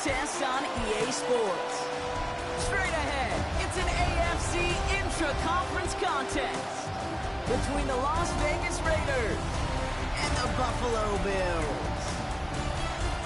contest on EA Sports. Straight ahead, it's an AFC intra-conference contest between the Las Vegas Raiders and the Buffalo Bills.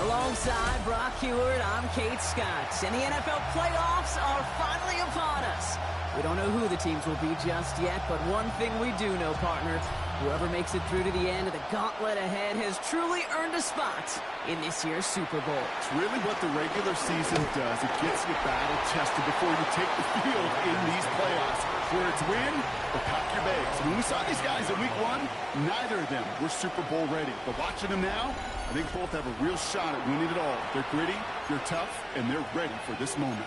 Alongside Brock Huard, I'm Kate Scott, and the NFL playoffs are finally upon us. We don't know who the teams will be just yet, but one thing we do know, partner, whoever makes it through to the end of the gauntlet ahead has truly earned a spot in this year's Super Bowl. It's really what the regular season does. It gets you battle-tested before you take the field in these playoffs. Where it's win or pack your bags. When we saw these guys in week one, neither of them were Super Bowl ready. But watching them now, I think both have a real shot at winning it all. They're gritty, they're tough, and they're ready for this moment.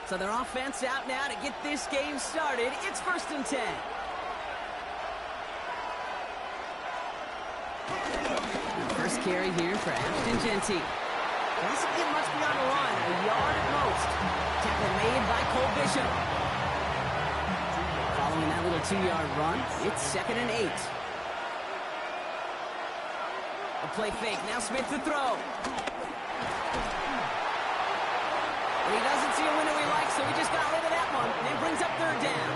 So their offense out now to get this game started. It's 1st and 10. First carry here for Ashton Jeanty. Doesn't get much beyond the line, a yard at most. Tackle made by Cole Bishop. Following that little 2-yard run, it's 2nd and 8. A play fake, now Smith to throw. And he doesn't see a window he likes, so he just got rid of that one. And it brings up 3rd down.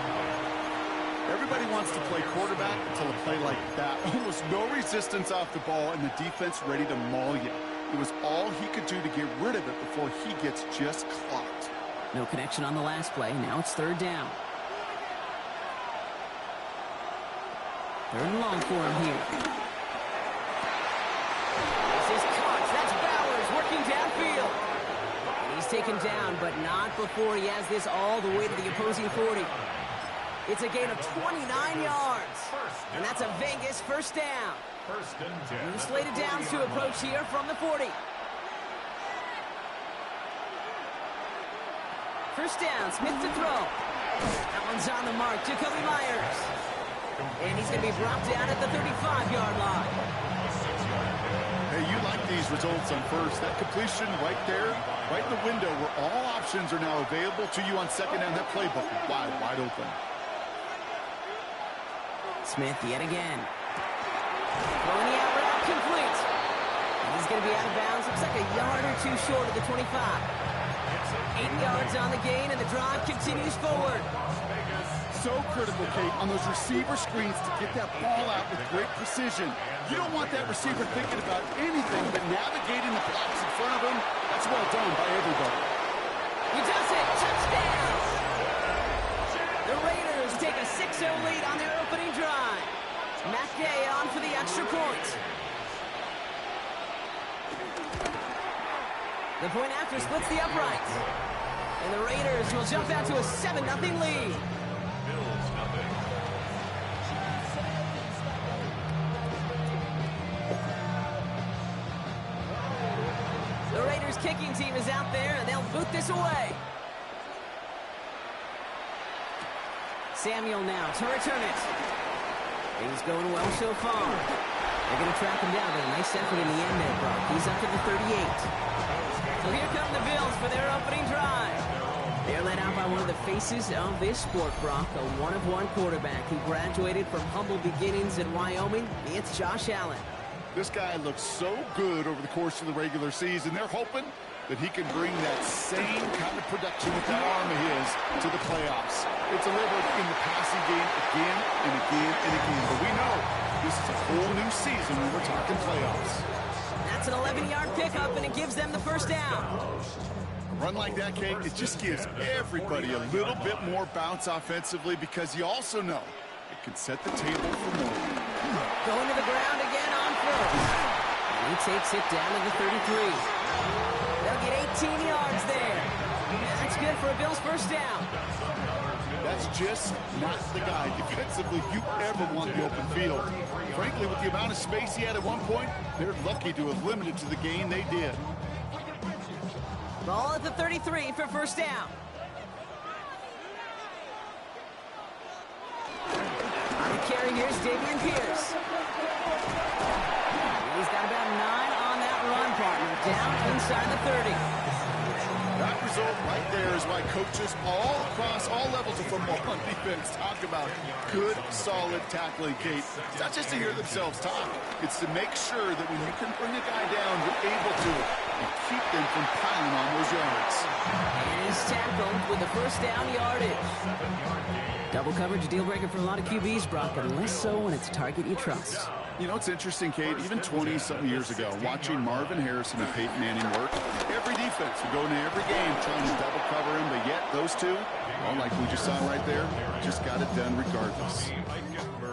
Everybody wants to play quarterback until a play like that. Almost no resistance off the ball and the defense ready to maul you. It was all he could do to get rid of it before he gets just clocked. No connection on the last play. Now it's 3rd down. 3rd and long for him here. This is caught. That's Bowers working downfield. And he's taken down, but not before he has this all the way to the opposing 40. It's a gain of 29 yards. And that's a Vegas 1st down. New slated downs to approach here from the 40. 1st down, Smith to throw. That one's on the mark, Jacoby Myers. And he's going to be brought down at the 35-yard line. Hey, you like these results on first. That completion right there, right in the window where all options are now available to you on 2nd down. That playbook is wide open. Smith yet again. Throwing the out route complete. And he's going to be out of bounds. Looks like a yard or two short of the 25. 8 yards on the gain, and the drive continues forward. So critical, Kate, on those receiver screens to get that ball out with great precision. You don't want that receiver thinking about anything but navigating the blocks in front of him. That's well done by everybody. He does it. Touchdown! The Raiders take a 6-0 lead on their opening drive. Matt Gay on for the extra point. The point after splits the uprights. And the Raiders will jump out to a 7-0 lead. The Raiders kicking team is out there, and they'll boot this away. Samuel now to return it. He's going well so far. They're going to track him down, but a nice effort in the end there, Brock. He's up to the 38. So here come the Bills for their opening drive. They're led out by one of the faces of this sport, Brock, a one-of-one quarterback who graduated from humble beginnings in Wyoming. It's Josh Allen. This guy looks so good over the course of the regular season. They're hoping that he can bring that same kind of production with that arm of his to the playoffs. It's delivered in the passing game again and again and again. But we know this is a whole new season when we're talking playoffs. That's an 11-yard pickup, and it gives them the 1st down. A run like that, Kate, it just gives everybody a little bit more bounce offensively because you also know it can set the table for more. Going to the ground again on 1st. And he takes it down to the 33. They'll get 18 yards there. And that's good for a Bills 1st down. That's just not the guy defensively you ever want the open field. Frankly, with the amount of space he had at one point, they're lucky to have limited to the gain they did. Ball at the 33 for 1st down. On the carry, here's Dameon Pierce. He's got about 9 on that run, partner. Down inside the 30. That result right there is why coaches all across all levels of football on defense talk about good, solid tackling, Kate. It's not just to hear themselves talk. It's to make sure that when you can bring a guy down, you're able to and keep them from piling on those yards. And he's tackled with the first down yardage. Double coverage deal breaker for a lot of QBs, Brock, but less so when it's a target you trust. You know, it's interesting, Kate, even 20-something years ago, watching Marvin Harrison and Peyton Manning work, every defense would go into every game trying to double cover him, but yet those two, well, like we just saw right there, just got it done regardless.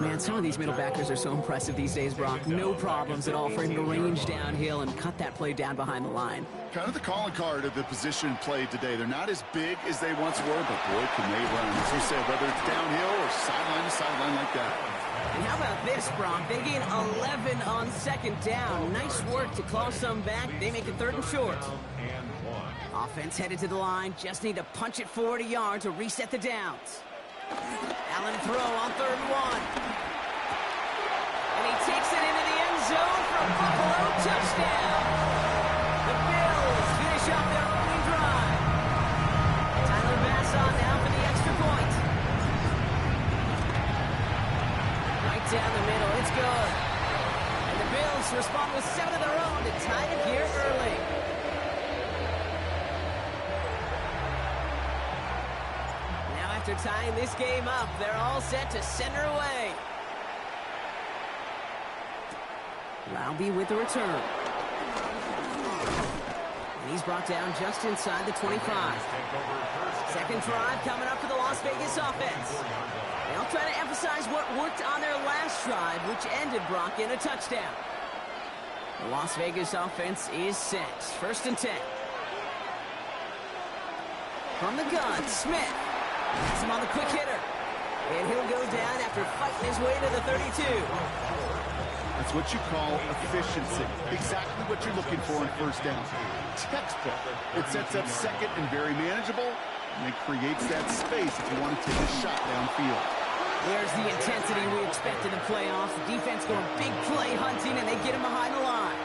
Man, some of these middle backers are so impressive these days, Brock. No problems at all for him to range downhill and cut that play down behind the line. Kind of the calling card of the position played today. They're not as big as they once were, but boy, can they run. As you said, whether it's downhill or sideline to sideline like that. And how about this, Brock? They gain 11 on second down. Nice work to claw some back. They make it 3rd and short. Offense headed to the line. Just need to punch it 40 yards to reset the downs. Allen throw on 3rd and 1. And he takes it into the end zone for a Buffalo touchdown. The Bills finish up their opening drive. Tyler Bass on now for the extra point. Right down the middle, it's good. And the Bills respond with 7 of their own to tie it here early. Now after tying this game up, they're all set to center away. Laube with the return. And he's brought down just inside the 25. Second drive coming up for the Las Vegas offense. They'll try to emphasize what worked on their last drive, which ended, Brock, in a touchdown. The Las Vegas offense is set. 1st and 10. From the gun, Smith. Has him on the quick hitter. And he'll go down after fighting his way to the 32. That's what you call efficiency. Exactly what you're looking for in 1st down. Textbook. It sets up second and very manageable, and it creates that space if you want to take a shot downfield. There's the intensity we expect in the playoffs. The defense going big play hunting, and they get him behind the line.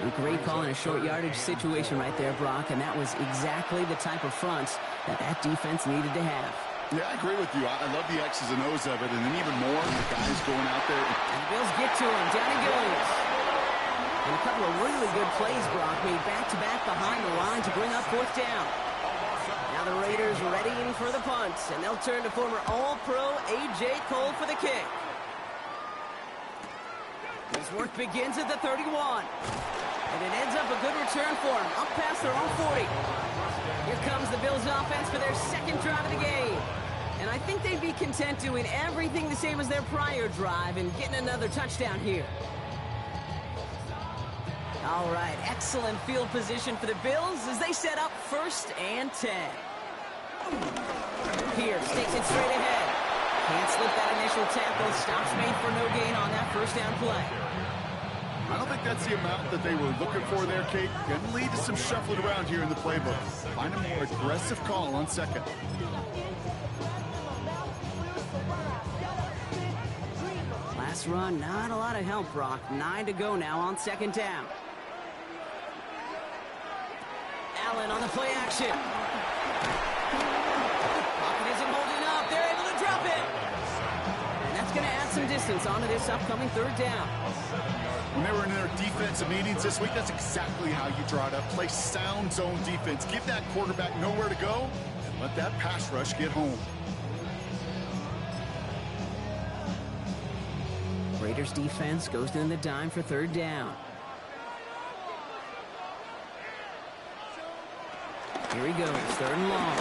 A great call in a short yardage situation right there, Brock, and that was exactly the type of fronts that defense needed to have. Yeah, I agree with you. I love the X's and O's of it, and then even more, the guys going out there. And the Bills get to him. Down he goes. And a couple of really good plays, Brock, made back-to-back behind the line to bring up 4th down. Now the Raiders readying for the punt, and they'll turn to former All-Pro A.J. Cole for the kick. His work begins at the 31. And it ends up a good return for him, up past their own 40. Here comes the Bills offense for their 2nd drive of the game. And I think they'd be content doing everything the same as their prior drive and getting another touchdown here. All right, excellent field position for the Bills as they set up 1st and 10. Pierce takes it straight ahead. Can't slip that initial tackle. Stops made for no gain on that 1st down play. I don't think that's the amount that they were looking for there, Kate. Can lead to some shuffling around here in the playbook. Find a more aggressive call on 2nd. Last run, not a lot of help, Brock. 9 to go now on 2nd down. Allen on the play action. Pocket isn't holding up. They're able to drop it. And that's going to add some distance onto this upcoming 3rd down. When they were in their defensive meetings this week, that's exactly how you draw it up. Play sound zone defense. Give that quarterback nowhere to go, and let that pass rush get home. Raiders defense goes in the dime for 3rd down. Here he goes, 3rd and long.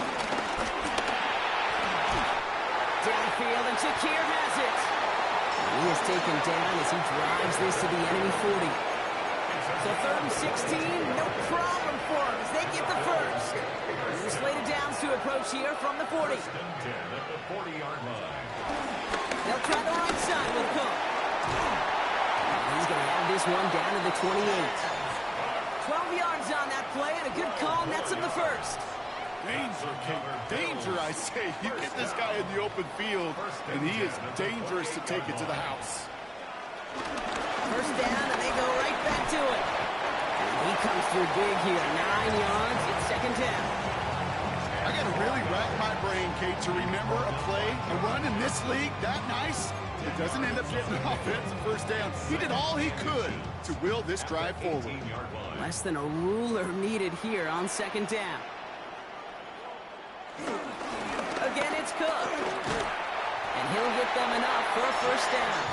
Downfield, and Shakir has it. He is taken down as he drives this to the enemy 40. So 3rd and 16, no problem for him as they get the 1st. They're slated downs to approach here from the 40. They'll try the right side with Cook. He's going to have this one down to the 28. 12 yards on that play, and a good call nets him the 1st. Danger, Kate. Danger, I say. You get this guy in the open field, and he is dangerous to take it to the house. 1st down, and they go right back to it. And he comes through big here. 9 yards. It's second down. I got to really rack my brain, Kate, to remember a play, a run in this league that nice. It doesn't end up getting an offensive first down. He did all he could to will this drive forward. Less than a ruler needed here on second down. Again, it's Cook. And he'll get them enough for a first down.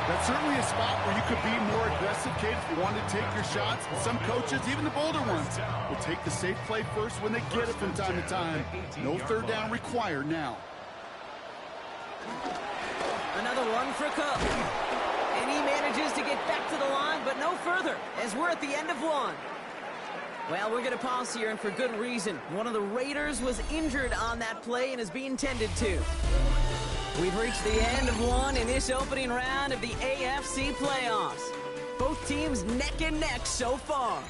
That's certainly a spot where you could be more aggressive, Kate, if you wanted to take your shots. Some coaches, even the bolder ones, will take the safe play first when they get it from time to time. No third down required now. Another one for Cook. And he manages to get back to the line, but no further, as we're at the end of one. Well, we're going to pause here, and for good reason. One of the Raiders was injured on that play and is being tended to. We've reached the end of one in this opening round of the AFC playoffs. Both teams neck and neck so far.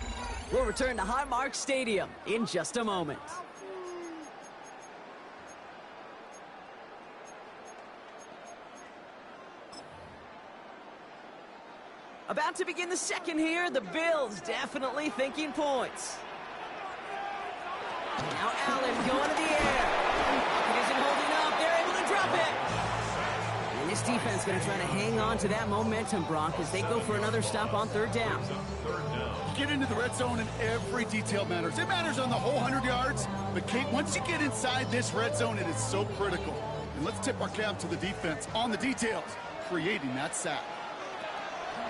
We'll return to Highmark Stadium in just a moment. About to begin the second here, the Bills definitely thinking points. Now Allen going to the air. It isn't holding up. They're able to drop it. And this defense going to try to hang on to that momentum, Brock, as they go for another stop on third down. You get into the red zone and every detail matters. It matters on the whole 100 yards. But, Kate, once you get inside this red zone, it is so critical. And let's tip our cap to the defense on the details, creating that sack.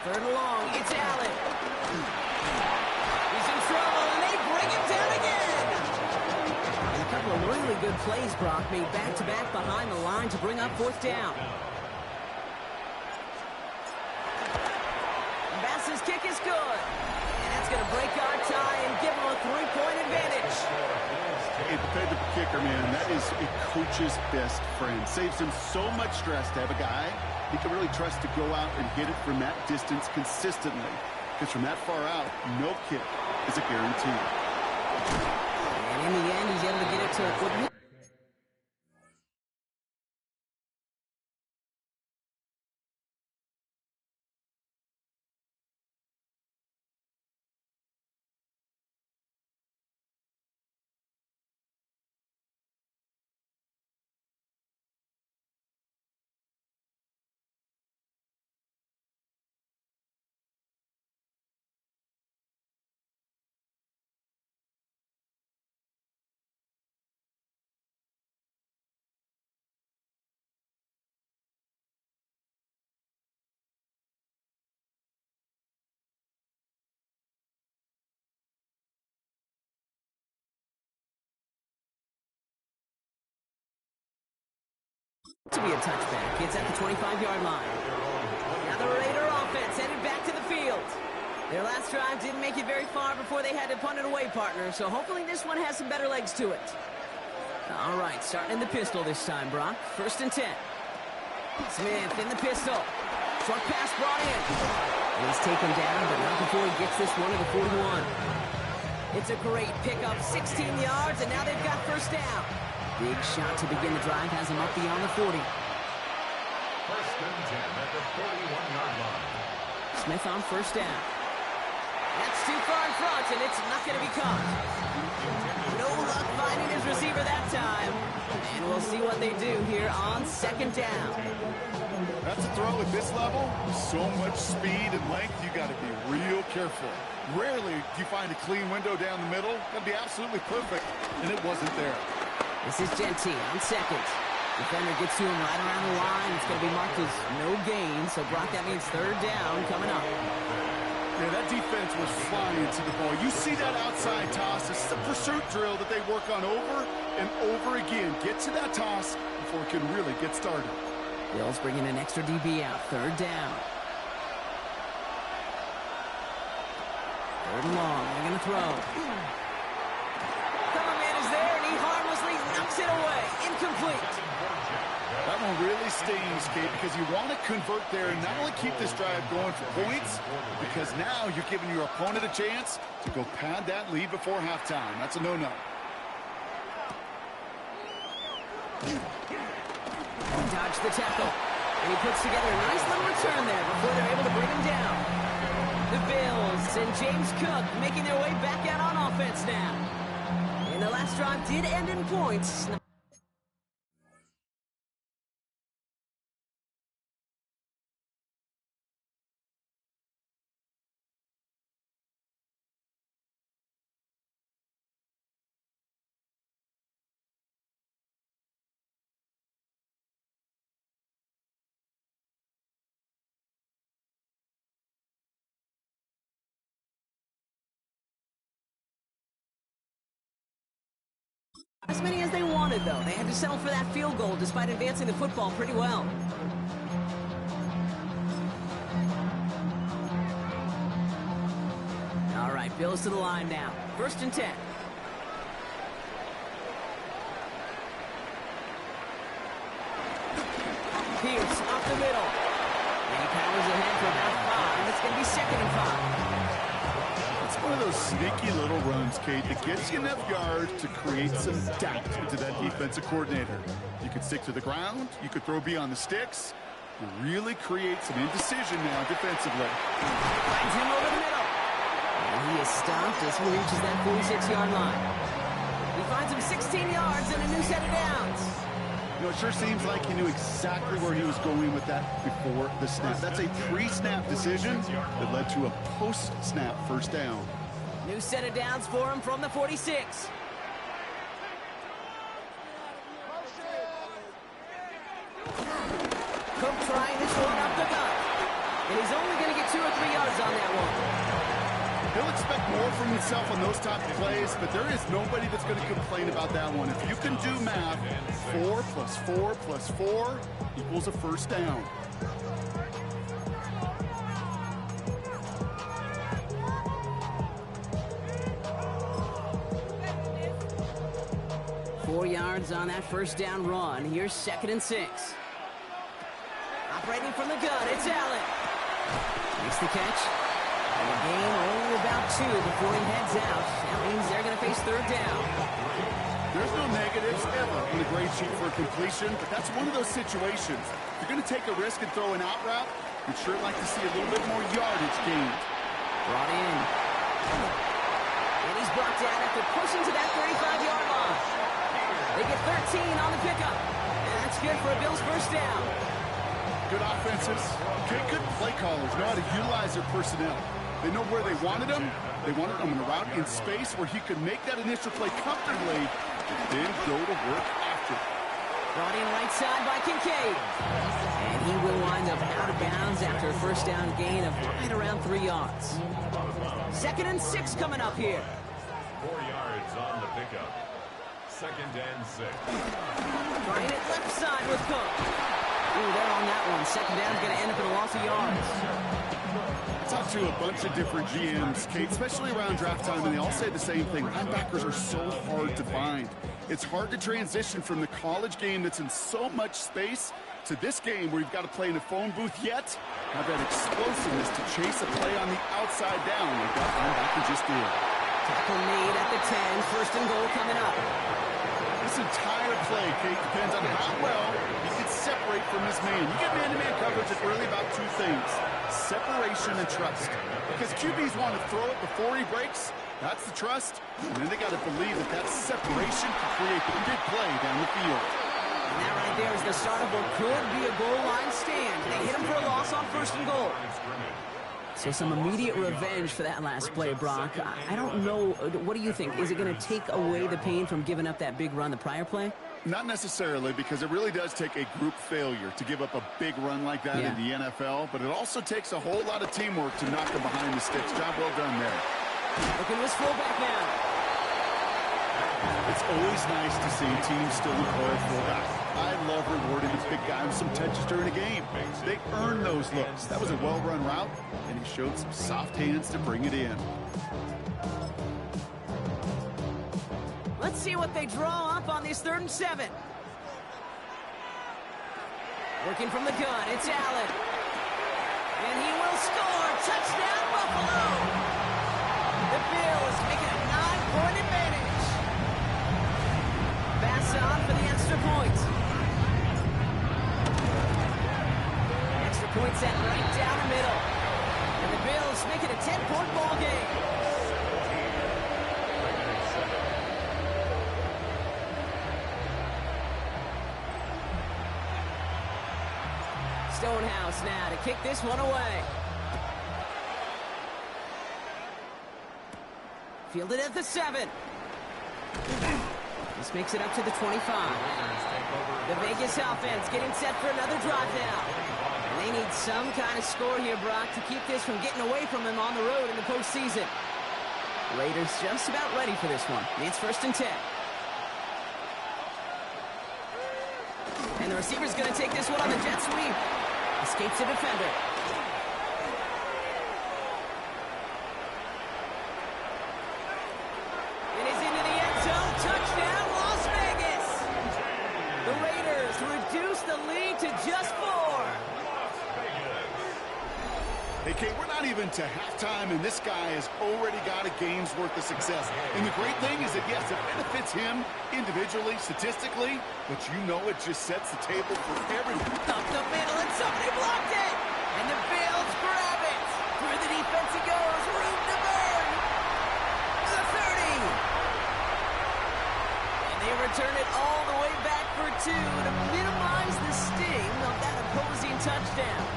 Third and long, it's Allen. He's in trouble, and they bring him down again. And a couple of really good plays, Brock, made back-to-back behind the line to bring up fourth down. Bass's kick is good. And that's going to break our tie and give him a 3-point advantage. The kicker, man, that is a coach's best friend. Saves him so much stress to have a guy he can really trust to go out and hit it from that distance consistently. Because from that far out, no kick is a guarantee. And in the end, he's able to get it to... to be a touchback. It's at the 25-yard line. Now the Raider offense headed back to the field. Their last drive didn't make it very far before they had to punt it away, partner, so hopefully this one has some better legs to it. All right, starting in the pistol this time, Brock. First and 10. Smith in the pistol. Short pass brought in. He's taken down, but not before he gets this one to the 41. It's a great pickup, 16 yards, and now they've got first down. Big shot to begin the drive, has him up beyond the 40. First and 10 at the 41-yard line. Smith on first down. That's too far in front, and it's not going to be caught. No luck finding his receiver that time. And we'll see what they do here on second down. That's a throw at this level. So much speed and length, you got to be real careful. Rarely do you find a clean window down the middle. That'd be absolutely perfect, and it wasn't there. This is Gentile on second. Defender gets to him right around the line. It's going to be marked as no gain. So, Brock, that means third down coming up. Yeah, that defense was flying to the ball. You see that outside toss. This is a pursuit drill that they work on over and over again. Get to that toss before it can really get started. Bills bringing an extra DB out. Third down. Third and long. They're going to throw. Coverman is there, and he harmlessly knocks it away. Incomplete. That one really stings, Kate, because you want to convert there and not only keep this drive going for points, because now you're giving your opponent a chance to go pad that lead before halftime. That's a no-no. Dodged the tackle, and he puts together a nice little return there before they're able to bring him down. The Bills and James Cook making their way back out on offense now. And the last drive did end in points. As many as they wanted, though. They had to settle for that field goal despite advancing the football pretty well. All right, Bills to the line now. 1st and 10. Pierce off the middle. And he powers ahead for about 5. It's going to be 2nd and 5. It's one of those sneaky little runs, Kate, that gets you enough yards to create some doubt into that defensive coordinator. You could stick to the ground. You could throw beyond the sticks. You really create some indecision now defensively. Finds him over the middle. And he is stopped as he reaches that 46-yard line. He finds him 16 yards and a new set of downs. You know, it sure seems like he knew exactly where he was going with that before the snap. That's a pre-snap decision that led to a post-snap 1st down. New set of downs for him from the 46. Cook trying this one up the gut. And he's only going to get 2 or 3 yards on that one. He'll expect more from himself on those type of plays, but there is nobody that's going to complain about that one. If you can do math, 4 plus 4 plus 4 equals a 1st down. Four yards on that 1st down run. Here's 2nd and 6. Operating from the gun, it's Allen. Makes the catch. And the game only about 2 before he heads out. That means they're going to face 3rd down. There's no negatives ever on the grade sheet for a completion, but that's one of those situations. If you're going to take a risk and throw an out route, you'd sure like to see a little bit more yardage gained. Brought in. And he's brought down after pushing to that 35-yard line. They get 13 on the pickup. And that's good for a Bills 1st down. Good offenses. Okay, good play callers know how to utilize their personnel. They know where they wanted him. They wanted him in a route in space where he could make that initial play comfortably and then go to work after. Brought in right side by Kincaid. And he will wind up out of bounds after a 1st down gain of right around 3 yards. 2nd and 6 coming up here. 4 yards on the pickup. 2nd and 6. Trying it left side with Cook. Ooh, they're on that one. 2nd down is going to end up in a loss of yards. Talk to a bunch of different GMs, Kate, especially around draft time, and they all say the same thing. Linebackers are so hard to find. It's hard to transition from the college game that's in so much space to this game where you've got to play in a phone booth yet have that explosiveness to chase a play on the outside down like that linebacker just did. Tackle made at the 10. 1st and goal coming up. This entire play, Kate, depends on how well he can separate from his man. You get man-to-man coverage, it's really about 2 things. Separation and trust. Because QBs want to throw it before he breaks. That's the trust. And then they got to believe that that separation can create a big play down the field. And that right there is the start of what could be a goal line stand. They hit him for a loss on 1st and goal. So some immediate revenge for that last play, Brock. I don't know. What do you think? Is it going to take away the pain from giving up that big run the prior play? Not necessarily, because it really does take a group failure to give up a big run like that in the NFL, but it also takes a whole lot of teamwork to knock them behind the sticks. Job well done there. Looking at his fullback now. It's always nice to see teams still employ a fullback. I love rewarding the big guy with some touches during a game. They earn those looks. That was a well-run route, and he showed some soft hands to bring it in. Let's see what they draw up on this 3rd and 7. Working from the gun, it's Allen. And he will score. Touchdown, Buffalo. The Bills making a 9-point advantage. Pass on for the extra point. Extra point set right down the middle. And the Bills make it a 10-point ball game. Stonehouse now to kick this one away. Fielded at the 7. This makes it up to the 25. The Vegas offense getting set for another drive now. And they need some kind of score here, Brock, to keep this from getting away from them on the road in the postseason. Raiders just about ready for this one. It's 1st and 10. And the receiver's going to take this one on the jet sweep. Escapes the defender. It is into the end zone. Touchdown, Las Vegas. The Raiders reduce the lead to just 4. Hey, Kate, we're not even to halftime, and this guy has already got a game's worth of success. And the great thing is that, yes, it benefits him individually, statistically, but you know it just sets the table for everyone. Up the middle, and somebody blocked it! And the Bills grab it! Through the defense he goes, room to burn! The 30! And they return it all the way back for 2 to minimize the sting of that opposing touchdown.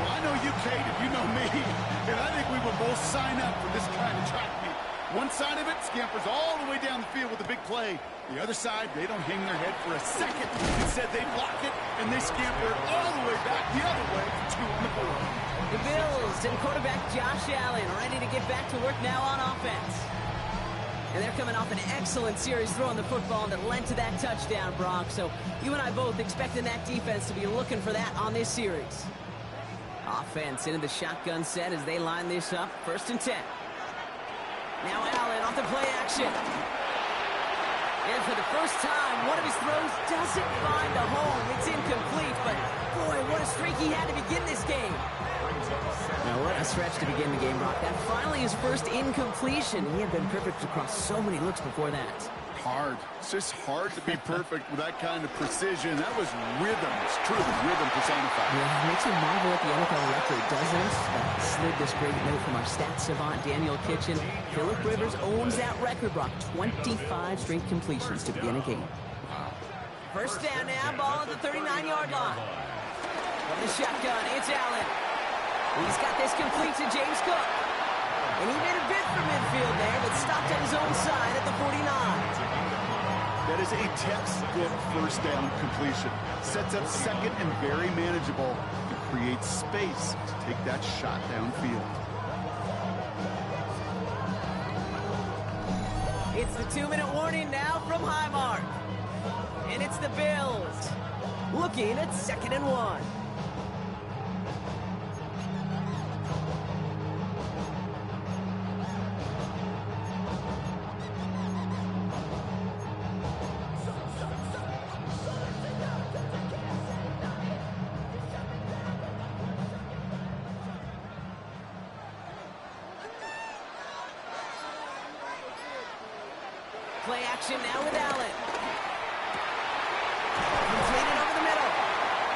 Well, I know you, Kate, and you know me, and I think we will both sign up for this kind of track meet. One side of it scampers all the way down the field with a big play. The other side, they don't hang their head for a second. Instead, they block it, and they scamper all the way back the other way for 2 on the board. The Bills and quarterback Josh Allen ready to get back to work now on offense. And they're coming off an excellent series throwing the football that led to that touchdown, Brock. So you and I both expecting that defense to be looking for that on this series. Offense into the shotgun set as they line this up. 1st and 10. Now Allen off the play action. And for the first time, one of his throws doesn't find a home. It's incomplete, but boy, what a streak he had to begin this game. Now, what a stretch to begin the game, Brock. That finally his first incompletion. He had been perfect across so many looks before that. Hard. It's just hard to be perfect with that kind of precision. That was rhythm. It's truly rhythm personified. Yeah, it makes you marvel at the NFL record, doesn't it? Slid this great note from our stats savant, Daniel Kitchen. Phillip Rivers owns that record, Brock. 25 straight completions to begin a game. First down now, ball at the 39-yard line. From the shotgun, it's Allen. He's got this complete to James Cook. And he made a bid for midfield there, but stopped on his own side at the 49. That is a textbook first down completion. Sets up second and very manageable and creates space to take that shot downfield. It's the 2-minute warning now from Highmark. And it's the Bills looking at 2nd and 1. Play action now with Allen. Completed over the middle.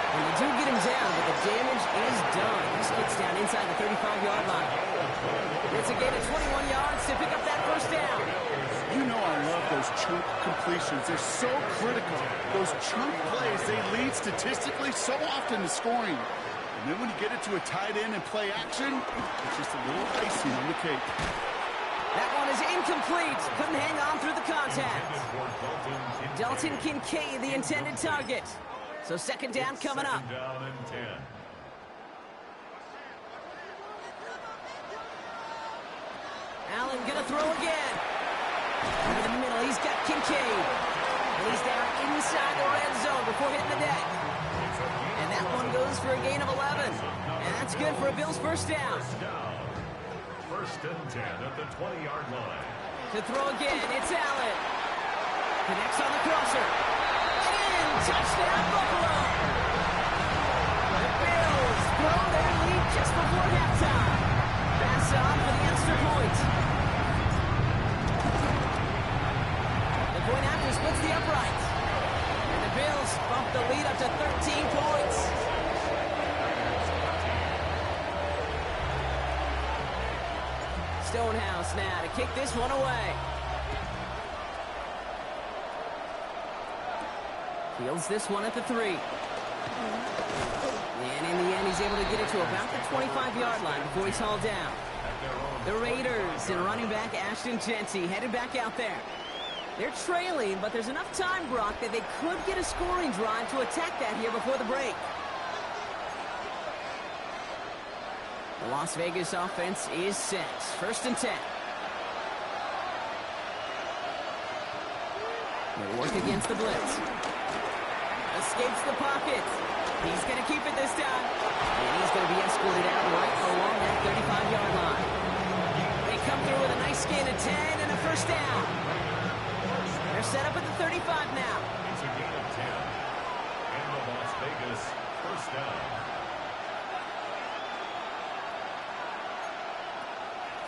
And they do get him down, but the damage is done. This gets down inside the 35-yard line. It's a gain of 21 yards to pick up that first down. You know I love those chunk completions. They're so critical. Those chunk plays, they lead statistically so often to scoring. And then when you get it to a tight end and play action, it's just a little icing on the cake. That one is incomplete. Couldn't hang on through the contact. Dalton Kincaid, the intended target. So 2nd down coming up. 2nd down and 10. Allen gonna throw again. In the middle, he's got Kincaid. And he's down inside the red zone before hitting the deck. And that one goes for a gain of 11. And that's good for a Bills first down. 1st and 10 at the 20-yard line. To throw again, it's Allen. Connects on the crosser. And touchdown, Buffalo. The Bills throw their lead just before halftime. Pass on for the extra point. The point after splits the upright. And the Bills bump the lead up to 13 points. Stonehouse now to kick this one away. Fields this one at the 3. And in the end, he's able to get it to about the 25-yard line before he's hauled down. The Raiders and running back Ashton Jeanty headed back out there. They're trailing, but there's enough time, Brock, that they could get a scoring drive to attack that here before the break. The Las Vegas offense is set. 1st and 10. They'll work against the blitz. Escapes the pocket. He's going to keep it this time. And he's going to be escorted out right along that 35-yard line. They come through with a nice gain of 10 and a 1st down. They're set up at the 35 now. It's a gain of 10. And the Las Vegas 1st down.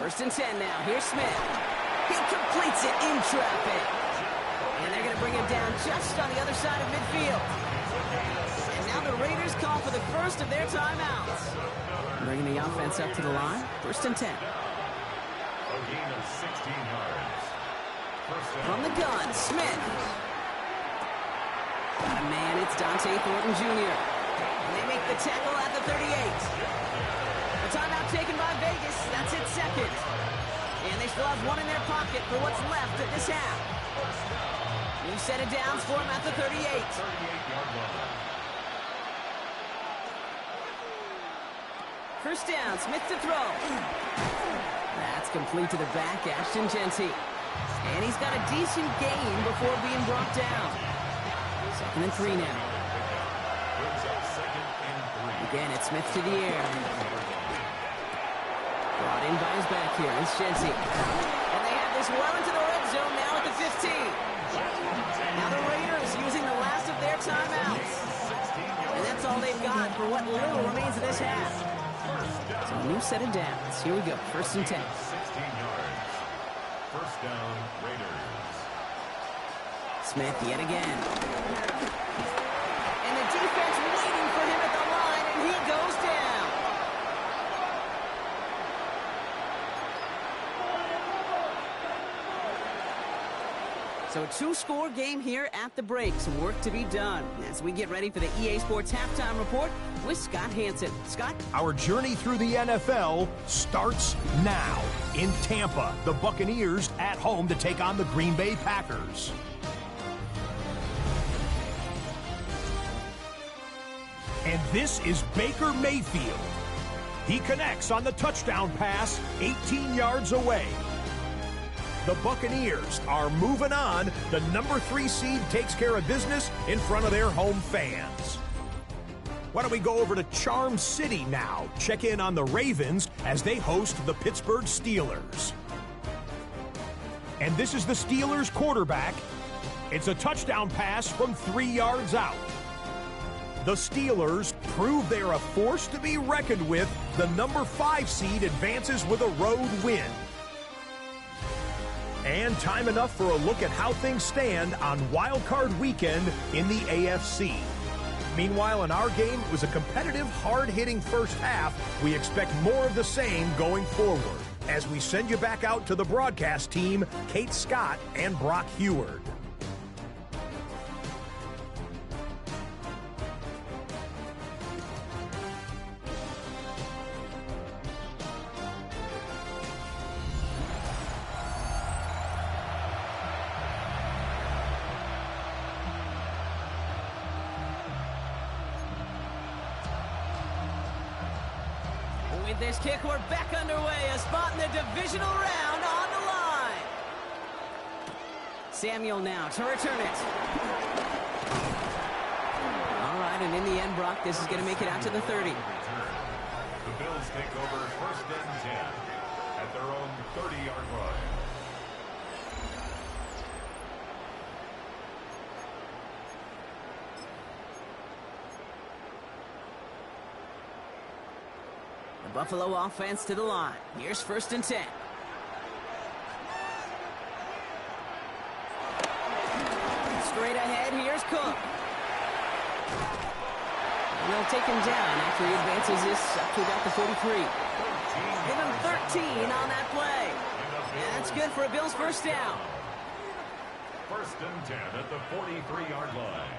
1st and 10 now. Here's Smith. He completes it in traffic. And they're going to bring him down just on the other side of midfield. And now the Raiders call for the first of their timeouts. Bringing the offense up to the line. 1st and 10. A gain of 16 yards. From the gun, Smith. Got a man, it's Dante Thornton Jr. And they make the tackle at the 38. A timeout taken by Vegas. That's its 2nd. And they still have one in their pocket for what's left of this half. New set of downs for him at the 38. 38-yard line. 1st down, Smith to throw. That's complete to the back, Ashton Jeanty. And he's got a decent gain before being brought down. 2nd and 3 now. Again, it's Smith to the air. Brought in by his back here. It's Jeanty. And they have this well into the red zone now at the 15. Now the Raiders using the last of their timeouts. And that's all they've got for what little remains of this half. So a new set of downs. Here we go. 1st and 10. 16 yards. 1st down, Raiders. Smith yet again. And the defense waiting for him at the line, and he goes down. So a 2-score game here at the break. Some work to be done as we get ready for the EA Sports Halftime Report with Scott Hanson. Scott? Our journey through the NFL starts now. In Tampa, the Buccaneers at home to take on the Green Bay Packers. And this is Baker Mayfield. He connects on the touchdown pass 18 yards away. The Buccaneers are moving on. The number 3 seed takes care of business in front of their home fans. Why don't we go over to Charm City now? Check in on the Ravens as they host the Pittsburgh Steelers. And this is the Steelers quarterback. It's a touchdown pass from 3 yards out. The Steelers prove they're a force to be reckoned with. The number 5 seed advances with a road win. And time enough for a look at how things stand on Wild Card Weekend in the AFC. Meanwhile, in our game, it was a competitive, hard-hitting first half. We expect more of the same going forward. As we send you back out to the broadcast team, Kate Scott and Brock Heward. With this kick, we're back underway. A spot in the divisional round on the line. Samuel now to return it. All right, and in the end, Brock, this is going to make it out to the 30. The Bills take over 1st and 10 at their own 30-yard line. The Buffalo offense to the line. Here's 1st and 10. Straight ahead, here's Cook. And they'll take him down after he advances this up to about the 43. Give him 13 on that play. And that's good for a Bills 1st down. 1st and 10 at the 43-yard line.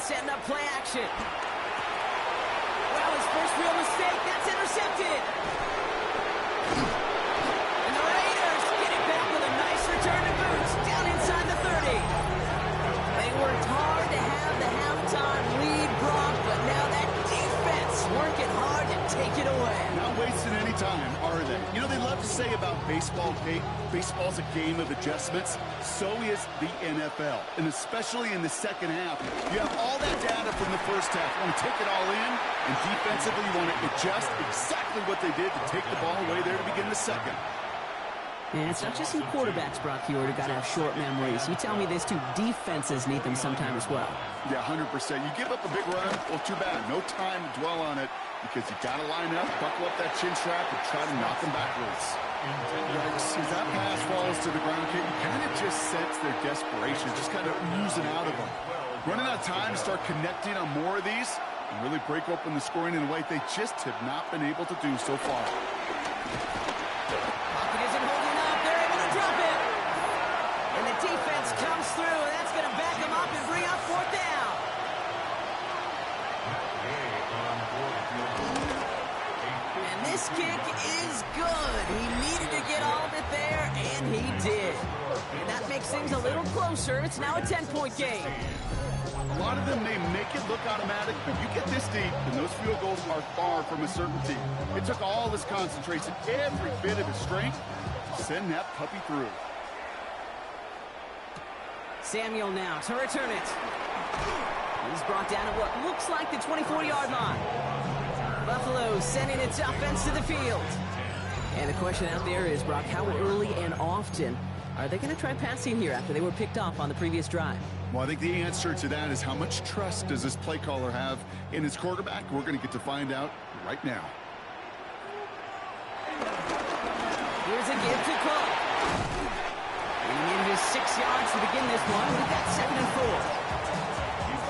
setting up play action. Well, his first real mistake, that's intercepted. And the Raiders get it back with a nice return to boots down inside the 30. They worked hard to have the halftime lead, Brock, but now that defense working hard to take it away. Not wasting any time, are they? You know, they love to say about baseball, Kate, baseball's a game of adjustments. So is the NFL. And especially in the second half, you have all that data from the first half. You want to take it all in, and defensively you want to adjust exactly what they did to take the ball away there to begin the second. And it's not just some quarterbacks, Brock, Huard, who got to have short memories. You tell me these two defenses need them sometime as well. Yeah, 100%. You give up a big run, well, too bad. No time to dwell on it because you got to line up, buckle up that chin strap, and try to knock them backwards. Yikes. As that pass falls to the ground, Kate, you kind of just sense their desperation, just kind of oozing out of them. Running out of time to start connecting on more of these and really break open the scoring in a way they just have not been able to do so far. Pocket isn't holding up. They're able to drop it. And the defense comes through, and that's going to back them up and bring up fourth down. And this kick is good. He needed to get all of it there, and he did. And that makes things a little closer. It's now a 10-point game. A lot of them may make it look automatic, but you get this deep, and those field goals are far from a certainty. It took all his concentration, every bit of his strength, to send that puppy through. Samuel now to return it. He's brought down at what looks like the 24-yard line. Buffalo sending its offense to the field. And the question out there is, Brock, how early and often are they going to try passing here after they were picked off on the previous drive? Well, I think the answer to that is how much trust does this play caller have in his quarterback? We're going to get to find out right now. Here's a give to Cook. He needed his 6 yards to begin this one. We've got 2nd and 4.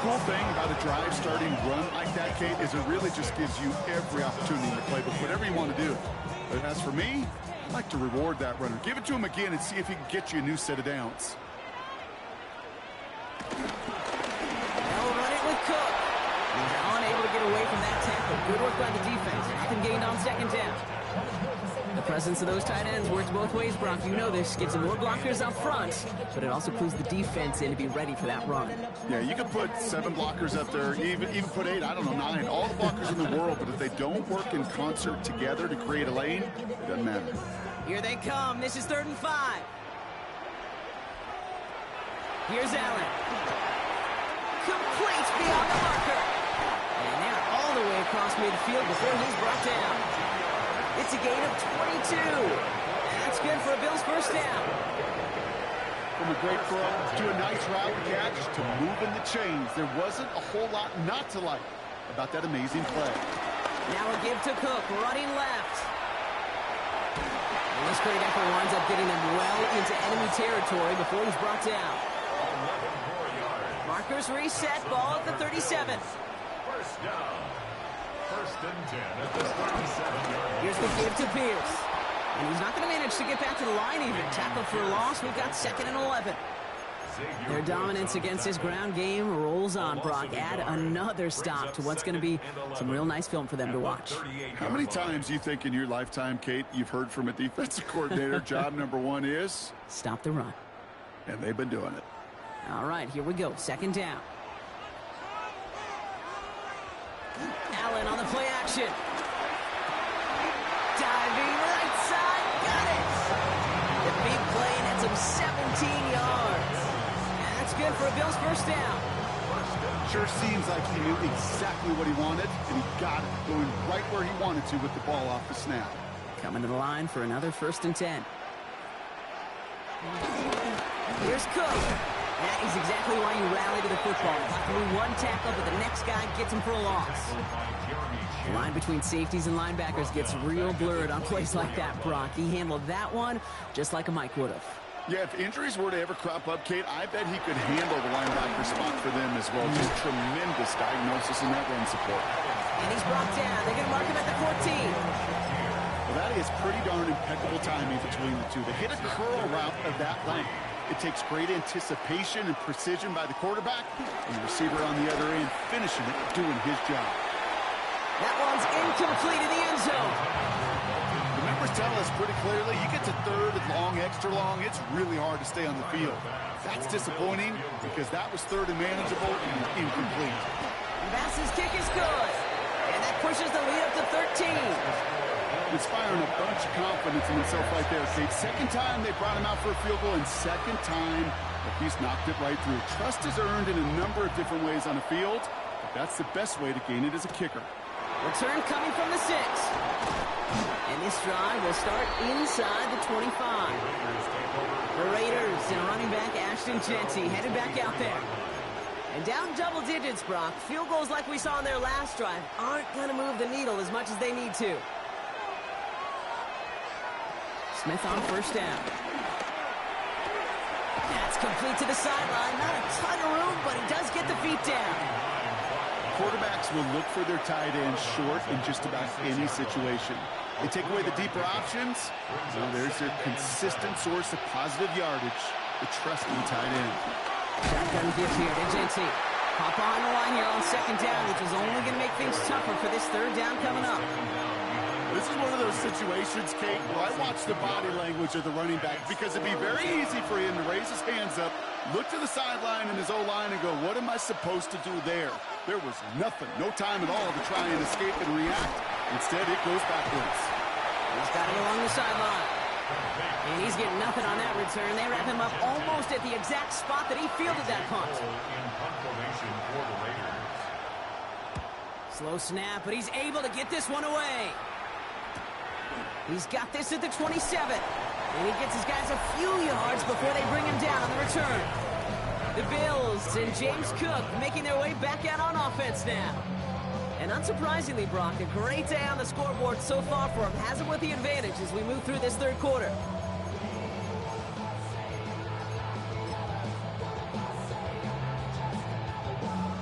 Cool thing about a drive starting run like that, Kate, is it really just gives you every opportunity to play with whatever you want to do. But as for me, I'd like to reward that runner. Give it to him again and see if he can get you a new set of downs. Now we'll run it with Cook. He's unable to get away from that tackle. Good work by the defense. Nothing gained on 2nd down. The presence of those tight ends works both ways, Brock. You know this. Gets some more blockers up front, but it also clues the defense in to be ready for that run. Yeah, you can put 7 blockers up there, even put 8, I don't know, 9, all the blockers in the world, but if they don't work in concert together to create a lane, it doesn't matter. Here they come. This is 3rd and 5. Here's Allen. Complete beyond the marker. And they're all the way across midfield before he's brought down. It's a gain of 22. And that's good for a Bills first down. From a great throw to a nice route catch to moving the chains. There wasn't a whole lot not to like about that amazing play. Now a give to Cook, running left. And this great effort winds up getting him well into enemy territory before he's brought down. Markers reset, ball at the 37. First down. 1st and 10 at the 37-yard. Here's the give to Pierce. And he's not going to manage to get back to the line even. Tackle for a loss. We've got 2nd and 11. Their dominance against his ground game rolls on, Brock. Add another stop to what's going to be some real nice film for them to watch. How many times do you think in your lifetime, Kate, you've heard from a defensive coordinator, job number 1 is? Stop the run. And they've been doing it. All right, here we go. 2nd down. Allen on the play action. Diving right side. Got it. The big play nets him 17 yards. And that's good for a Bills first down. Sure seems like he knew exactly what he wanted, and he got it, going right where he wanted to with the ball off the snap. Coming to the line for another 1st and 10. Here's Cook. That is exactly why you rally to the football. Got through 1 tackle, but the next guy gets him for a loss. The line between safeties and linebackers gets real blurred on plays like that, Brock. He handled that one just like a Mike would have. Yeah, if injuries were to ever crop up, Kate, I bet he could handle the linebacker spot for them as well. Just tremendous diagnosis in that run support. And he's brought down. They're going to mark him at the 14. Well, that is pretty darn impeccable timing between the two. To hit a curl route of that length It takes great anticipation and precision by the quarterback, and the receiver on the other end finishing it, doing his job. That one's incomplete in the end zone. The members tell us pretty clearly, you get to third and long, extra long, it's really hard to stay on the field. That's disappointing because that was third and manageable and incomplete. Bass's kick is good. And that pushes the lead up to 13. Inspiring a bunch of confidence in himself right there, Kate. Second time they brought him out for a field goal, and second time that he's knocked it right through. Trust is earned in a number of different ways on the field, but that's the best way to gain it as a kicker. Return coming from the 6. And this drive will start inside the 25. The Raiders and running back Ashton Jeanty headed back out there. And down double digits, Brock. Field goals like we saw in their last drive aren't going to move the needle as much as they need to. Smith on first down. That's complete to the sideline. Not a ton of room, but he does get the feet down. Quarterbacks will look for their tight end short in just about any situation. They take away the deeper options. So there's their consistent source of positive yardage, the trusting tight end. Shotgun give here to Jeanty. Hop on the line here on second down, which is only going to make things tougher for this third down coming up. This is one of those situations, Kate, where I watch the body language of the running back because it'd be very easy for him to raise his hands up, look to the sideline in his O-line and go, what am I supposed to do there? There was nothing, no time at all to try and escape and react. Instead, it goes backwards. He's got it along the sideline. And he's getting nothing on that return. They wrap him up almost at the exact spot that he fielded that punt. Slow snap, but he's able to get this one away. He's got this at the 27. And he gets his guys a few yards before they bring him down on the return. The Bills and James Cook making their way back out on offense now. And unsurprisingly, Brock, a great day on the scoreboard so far for him. Has it with the advantage as we move through this third quarter.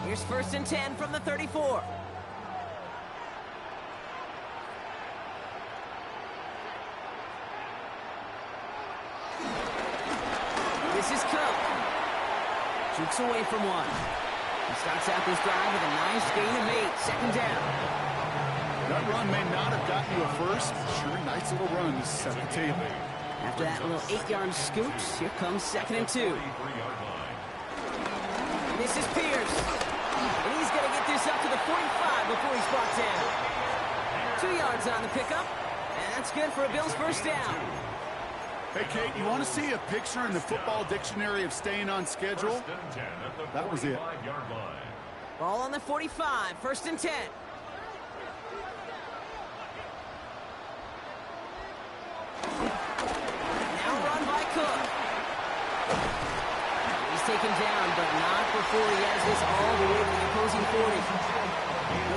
Here's first and 10 from the 34. This is Cook. Jukes away from one. He starts out this drive with a nice gain of 8. Second down. That run may not have gotten you a first. Sure, nice little run to set the table. After that little 8-yard scoop, here comes second and 2. This is Pierce. And he's going to get this up to the 45 before he's brought down. 2 yards on the pickup. And that's good for a Bills first down. Hey, Kate, you want to see a picture in the football dictionary of staying on schedule? That was it. Ball on the 45, first and 10. Now run by Cook. He's taken down, but not before he has this all the way to the opposing 40.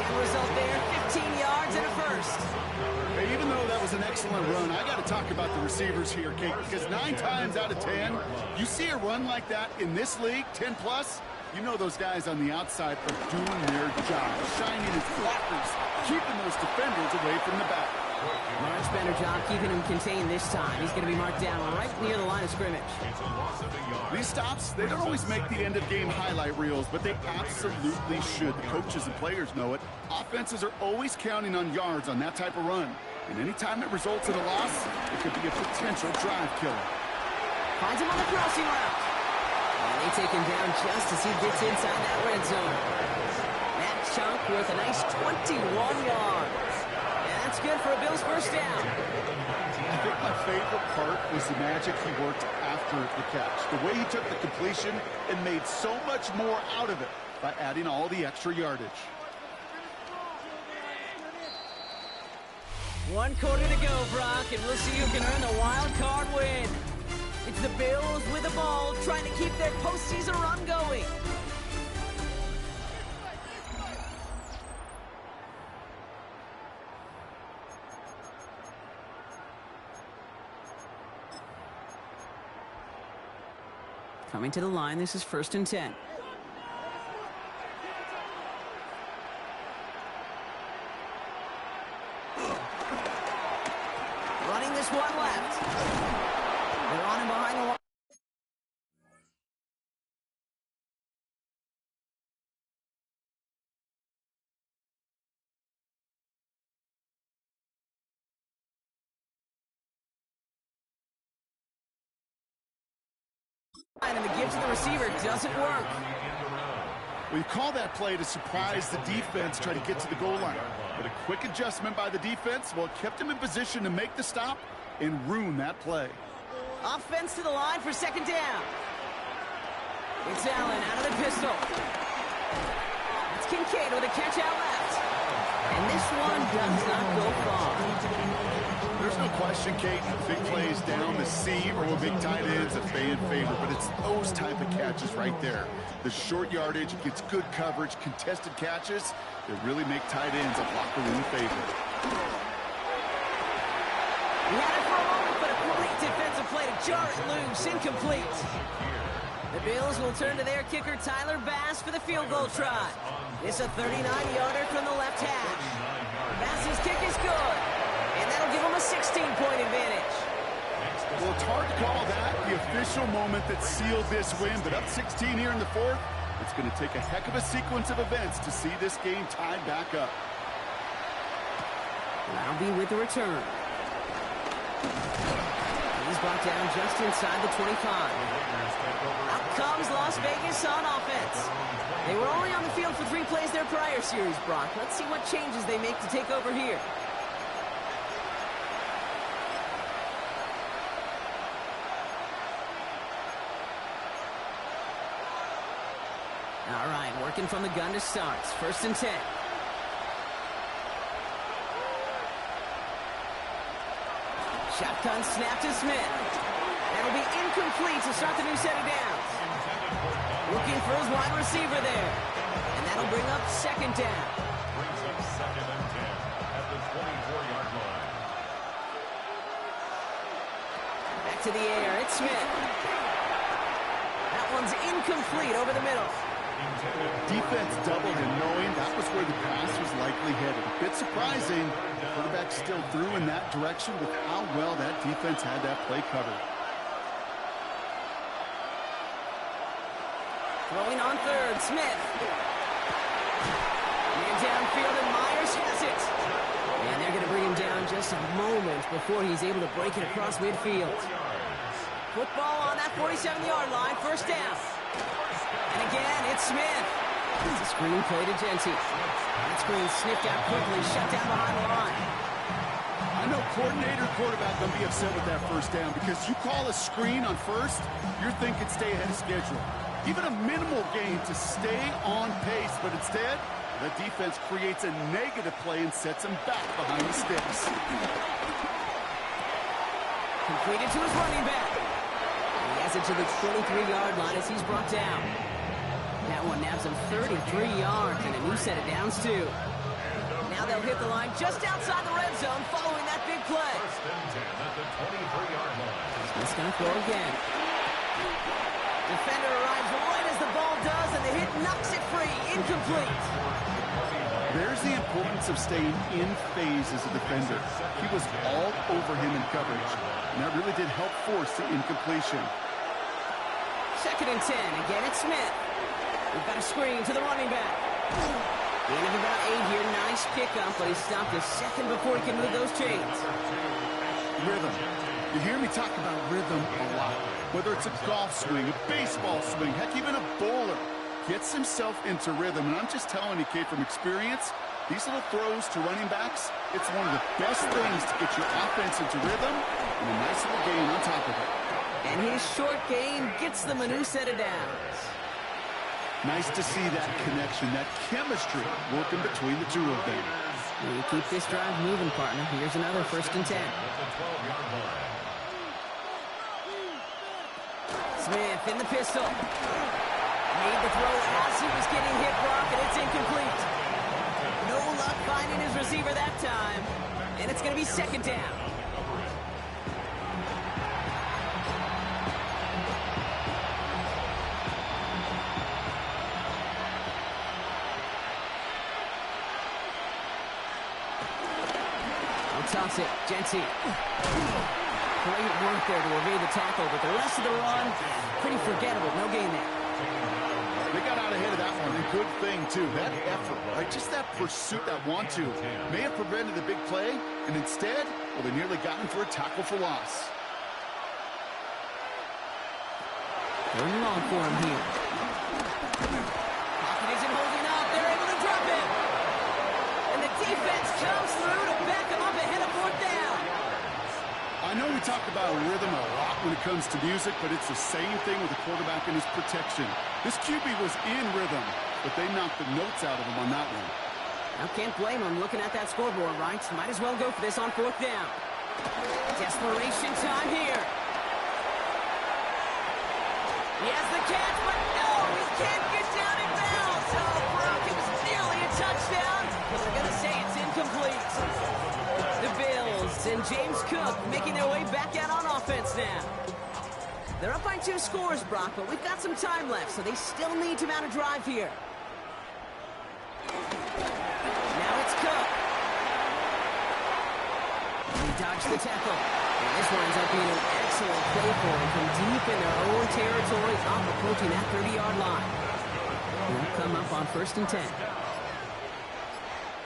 The result there, 15 yards and a first. Hey, even though that was an excellent run, I got to talk about the receivers here, Kate, because 9 times out of 10, you see a run like that in this league, 10 plus, you know those guys on the outside are doing their job, shining as blockers, keeping those defenders away from the back. Much better job keeping him contained this time. He's going to be marked down right near the line of scrimmage. These stops, they don't always make the end-of-game highlight reels, but they absolutely should. The coaches and players know it. Offenses are always counting on yards on that type of run. And anytime it results in a loss, it could be a potential drive killer. Finds him on the crossing route. And they take him down just as he gets inside that red zone. That chunk worth a nice 21 yards. That's good for a Bills first down. I think my favorite part was the magic he worked after the catch. The way he took the completion and made so much more out of it by adding all the extra yardage. 1 quarter to go, Brock, and we'll see who can earn the wild card win. It's the Bills with the ball, trying to keep their postseason run going. Coming to the line, this is first and 10. Running this one left. They're on him behind the line. And the give to the receiver doesn't work. Well, you call that play to surprise the defense, try to get to the goal line. But a quick adjustment by the defense, well, it kept him in position to make the stop and ruin that play. Offense to the line for second down. It's Allen out of the pistol. It's Kincaid with a catch out left. And this one does not go far. There's no question, Kate, big plays down the seam or big tight ends a fan favorite, but it's those type of catches right there. The short yardage gets good coverage, contested catches that really make tight ends a locker room favorite. He had it for a moment, but a great defensive play to jar it loose, incomplete. The Bills will turn to their kicker, Tyler Bass, for the field goal try. It's a 39-yarder from the left hash. Bass's kick is good, and that'll give him a 16-point advantage. Well, it's hard to call that the official moment that sealed this win, but up 16 here in the fourth, it's going to take a heck of a sequence of events to see this game tied back up. That'll be with the return. He's brought down just inside the 25. Out comes Las Vegas on offense. They were only on the field for 3 plays their prior series, Brock. Let's see what changes they make to take over here. All right, working from the gun to start. First and 10. Shotgun snap to Smith. That'll be incomplete to start the new set of downs. Looking for his wide receiver there. And that'll bring up second down. Brings up second and 10 at the 24-yard line. Back to the air. It's Smith. That one's incomplete over the middle. Defense doubled him, knowing that was where the pass was likely headed. A bit surprising, the quarterback still threw in that direction with how well that defense had that play covered. Throwing on third, Smith. Man downfield, and Myers has it. And they're going to bring him down just a moment before he's able to break it across midfield. Football on that 47-yard line, first down. And again, it's Smith. It's a screen play to Genty. That screen sniffed out quickly, shut down behind the line. I know coordinator, quarterback going to be upset with that first down because you call a screen on first, you're thinking stay ahead of schedule. Even a minimal gain to stay on pace, but instead, the defense creates a negative play and sets him back behind the sticks. Completed to his running back. He has it to the 23-yard line as he's brought down. That one naps him 33 yards and a new set of downs, too. Now they'll hit the line just outside the red zone following that big play. First and 10 at the 23-yard line. Smith's going to throw again. Defender arrives right as the ball does, and the hit knocks it free. Incomplete. There's the importance of staying in phase as a defender. He was all over him in coverage, and that really did help force the incompletion. Second and 10. Again, it's Smith. We've got a screen to the running back. Gain of about 8 here. Nice pickup, but he stopped a second before he can move those chains. Rhythm. You hear me talk about rhythm a lot. Whether it's a golf swing, a baseball swing, heck, even a bowler gets himself into rhythm. And I'm just telling you, Kate, from experience, these little throws to running backs, it's one of the best things to get your offense into rhythm and a nice little gain on top of it. And his short gain gets them a new set of downs. Nice to see that connection, that chemistry working between the two of them. We keep this drive moving, partner. Here's another first and 10. Smith in the pistol. Made the throw as he was getting hit, Brock, and it's incomplete. No luck finding his receiver that time. And it's going to be second down. Toss it, Genty. Great work there to evade the tackle, but the rest of the run, pretty forgettable. No gain there. They got out ahead of that one. A good thing, too. That effort, right? Just that pursuit, that want-to, may have prevented the big play, and instead, well, they nearly got him for a tackle for loss. Third and long for him here. Pocket isn't holding up. They're able to drop it. And the defense comes through to back him up ahead of fourth down. I know we talk about rhythm a lot when it comes to music, but it's the same thing with the quarterback and his protection. This QB was in rhythm, but they knocked the notes out of him on that one. I can't blame him looking at that scoreboard, right? Might as well go for this on fourth down. Desperation time here. He has the catch, but no, he can't get down in bounds. Oh, Brock, it was nearly a touchdown, but they're going to say it's incomplete. The Bills and James Cook making their way back out on offense now. They're up by 2 scores, Brock, but we've got some time left, so they still need to mount a drive here. Now it's Cook. He dodged the tackle. And this winds up being an excellent play for him from deep in their own territory, up approaching that 30-yard line. They'll come up on 1st and 10.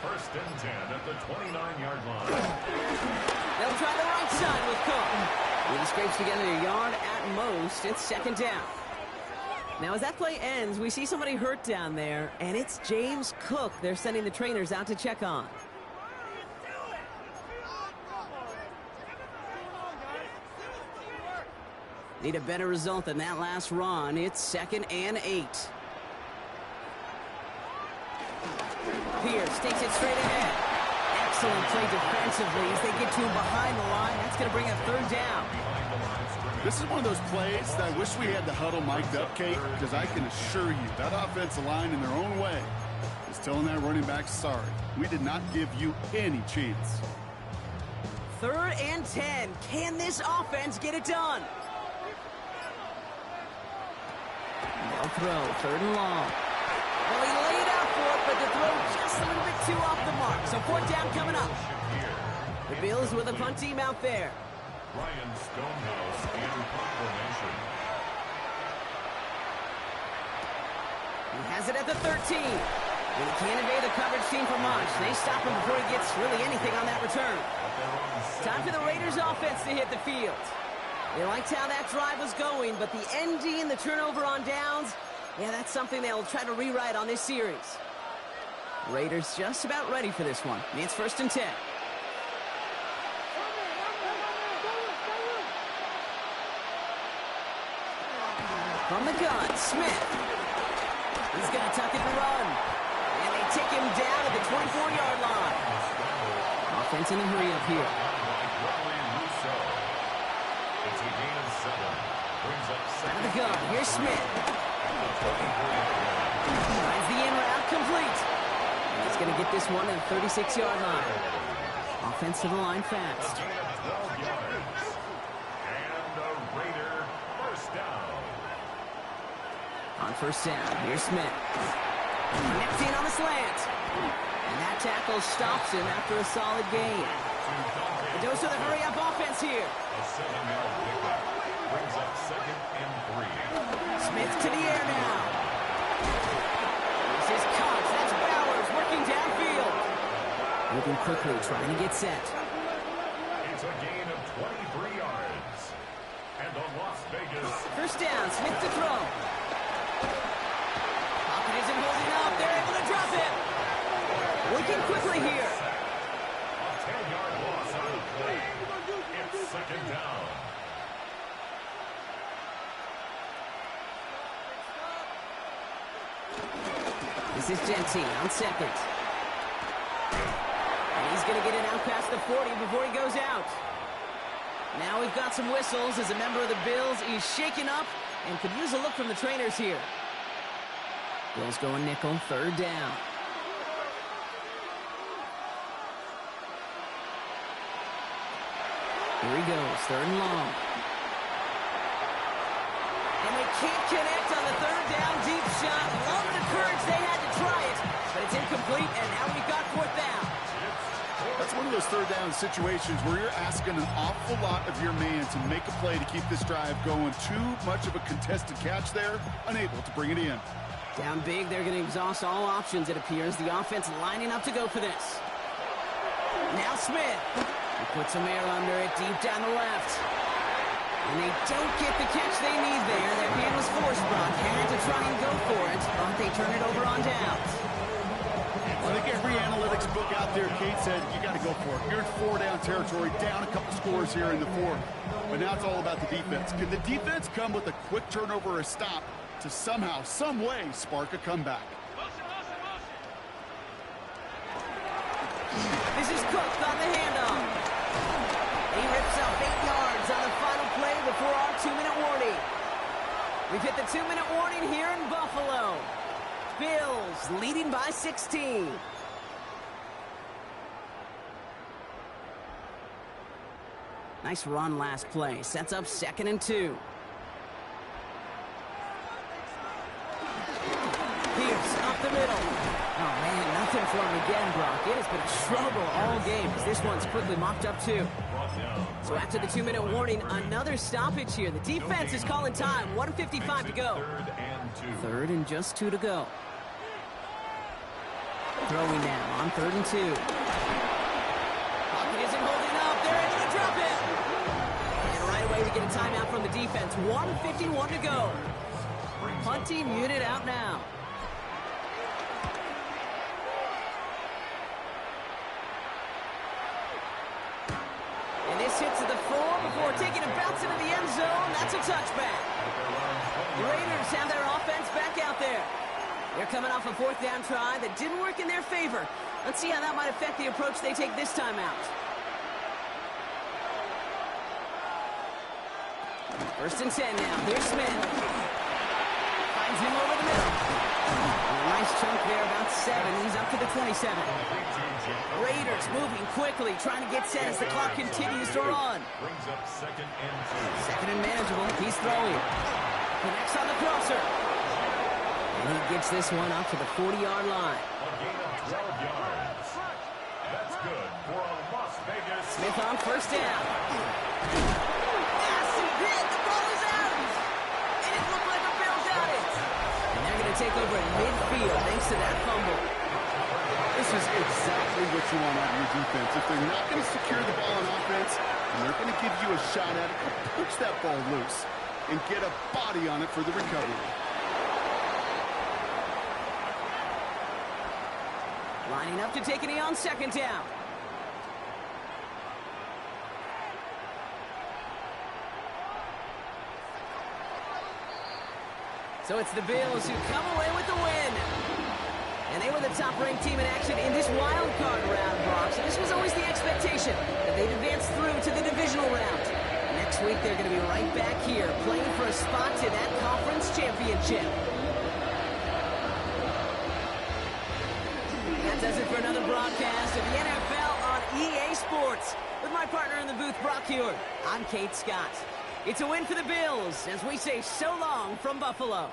1st and 10 at the 29-yard line. They'll try the right side with Cook. He scrapes together a yard at most. It's 2nd down. Now, as that play ends, we see somebody hurt down there, and it's James Cook they're sending the trainers out to check on. Need a better result than that last run. It's 2nd and 8. Pierce takes it straight ahead. Excellent play defensively as they get to him behind the line. That's going to bring up 3rd down. This is one of those plays that I wish we had the huddle mic'd up, Kate, because I can assure you that offensive line in their own way is telling that running back, sorry, we did not give you any chance. 3rd and 10. Can this offense get it done? They'll throw 3rd and long. Well, he laid out for it, but the throw just a little bit too off the mark. So 4th down coming up. The Bills with a punt team out there. Ryan Stonehouse in proclamation. He has it at the 13. And he can't evade the coverage team for much. They stop him before he gets really anything on that return. Time for the Raiders offense to hit the field. They liked how that drive was going, but the ND and the turnover on downs, yeah, that's something they'll try to rewrite on this series. Raiders just about ready for this one. It's 1st and 10. From the gun, Smith. He's going to tuck it and run. And they take him down at the 24-yard line. Offense in a hurry up here. It's a gain of 7. Brings up Out of the gun, here's Smith. Finds the in route complete. And he's going to get this one at the 36-yard line. Offense to the line fast. gain of 12 yards. And a Raider first down. On 1st down, here's Smith. Next in on the slant. And that tackle stops him after a solid gain. A dose of the hurry-up offense here. A 7-yard pickup. Brings up 2nd and 3. Smith to the air now. This is Cox. That's Bowers working downfield. Moving quickly, trying to get set. It's a gain of 23 yards. And the Las Vegas 1st down, Smith to throw. Pocket isn't holding up. They're able to drop it. Working quickly here. a 10-yard loss on the play. It's 2nd down. This is Gentine on 2nd. And he's going to get it out past the 40 before he goes out. Now we've got some whistles as a member of the Bills is shaken up and could use a look from the trainers here. Bills going nickel, 3rd down. Here he goes, 3rd and long. And they can't connect on the 3rd down deep shot. Love the courage they had to try it, but it's incomplete, and now we've got 4th down. That's one of those 3rd down situations where you're asking an awful lot of your man to make a play to keep this drive going. Too much of a contested catch there, unable to bring it in. Down big, they're going to exhaust all options, it appears. The offense lining up to go for this. Now Smith. He puts some air under it deep down the left. And they don't get the catch they need there. Their hand was forced, Brock. Had to try and go for it, but they turn it over on downs. I think every analytics book out there, Kate said, you got to go for it. You're in 4-down territory, down a couple scores here in the fourth. But now it's all about the defense. Can the defense come with a quick turnover or a stop to somehow, some way, spark a comeback? This is Cook on the handoff. He rips up 8 yards on the final play before our 2-minute warning. We've hit the 2-minute warning here in Buffalo. Bills leading by 16. Nice run last play. Sets up 2nd and 2. Pierce up the middle. Oh, man, nothing for him again, Brock. It has been a struggle all game as this one's quickly mocked up, too. So after the 2-minute warning, another stoppage here. The defense is calling time. 1:55 to go. 3rd and just 2 to go. Throwing now on 3rd and 2. Pocket isn't holding up. They're able to drop it. And right away we get a timeout from the defense. 1:51 to go. Punting unit out now. And this hits the floor before taking a bounce into the end zone. That's a touchback. The Raiders have their offense back out there. They're coming off a 4th down try that didn't work in their favor. Let's see how that might affect the approach they take this time out. 1st and 10 now. Here's Smith. Finds him over the middle. And a nice chunk there, about 7. He's up to the 27. Raiders moving quickly, trying to get set as the clock continues to run. Brings up 2nd and 2. 2nd and manageable. He's throwing. Connects on the crosser. And he gets this one up to the 40-yard line. A gain of 12 yards. That's good for a Las Vegas. Smith on 1st down. Massive hit. The ball is out. And it looked like a Bill got it. And they're going to take over at midfield thanks to that fumble. This is exactly what you want out of your defense. If they're not going to secure the ball on offense, and they're going to give you a shot at it, push that ball loose and get a body on it for the recovery. Lining up to take a knee on 2nd down. So it's the Bills who come away with the win. And they were the top-ranked team in action in this wild card round, Brock. So this was always the expectation that they'd advance through to the divisional round. Next week, they're going to be right back here playing for a spot to that conference championship. That does it for another broadcast of the NFL on EA Sports. With my partner in the booth, Brock Huard, I'm Kate Scott. It's a win for the Bills as we say so long from Buffalo.